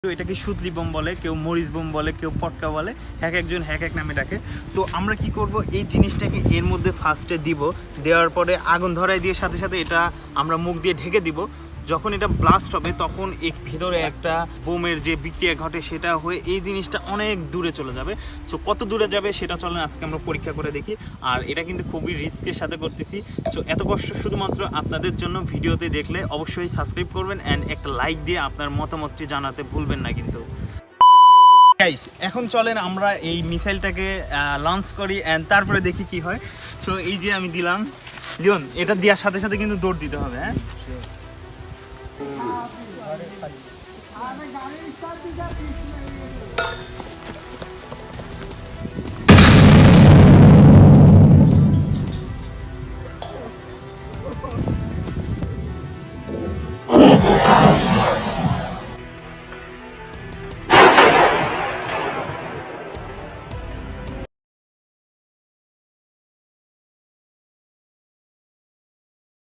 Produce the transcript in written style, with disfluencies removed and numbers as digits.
এটাকে সুতলি বোম বলে, কেউ মরিচ বোম বলে, কেউ পটকা বলে, এক একজন এক এক নামে ডাকে। তো আমরা কি করব, এই জিনিসটাকে এর মধ্যে ফার্স্টে দিব, দেওয়ার পরে আগুন ধরাই দিয়ে সাথে সাথে এটা আমরা মুখ দিয়ে ঢেকে দিব। যখন এটা ব্লাস্ট হবে তখন এর ভিতরে একটা বোমের যে বিক্রিয়া ঘটে সেটা হয়ে এই জিনিসটা অনেক দূরে চলে যাবে। সো কত দূরে যাবে সেটা চলেন আজকে আমরা পরীক্ষা করে দেখি। আর এটা কিন্তু খুবই রিস্কের সাথে করতেছি। সো এত কষ্ট শুধুমাত্র আপনাদের জন্য। ভিডিওতে দেখলে অবশ্যই সাবস্ক্রাইব করবেন অ্যান্ড একটা লাইক দিয়ে আপনার মতামতটি জানাতে ভুলবেন না কিন্তু। গাইস, এখন চলেন আমরা এই মিসাইলটাকে লঞ্চ করি অ্যান্ড তারপরে দেখি কি হয়। সো এই যে আমি দিলাম, লিওন এটা দেওয়ার সাথে সাথে কিন্তু দৌড় দিতে হবে। হ্যাঁ,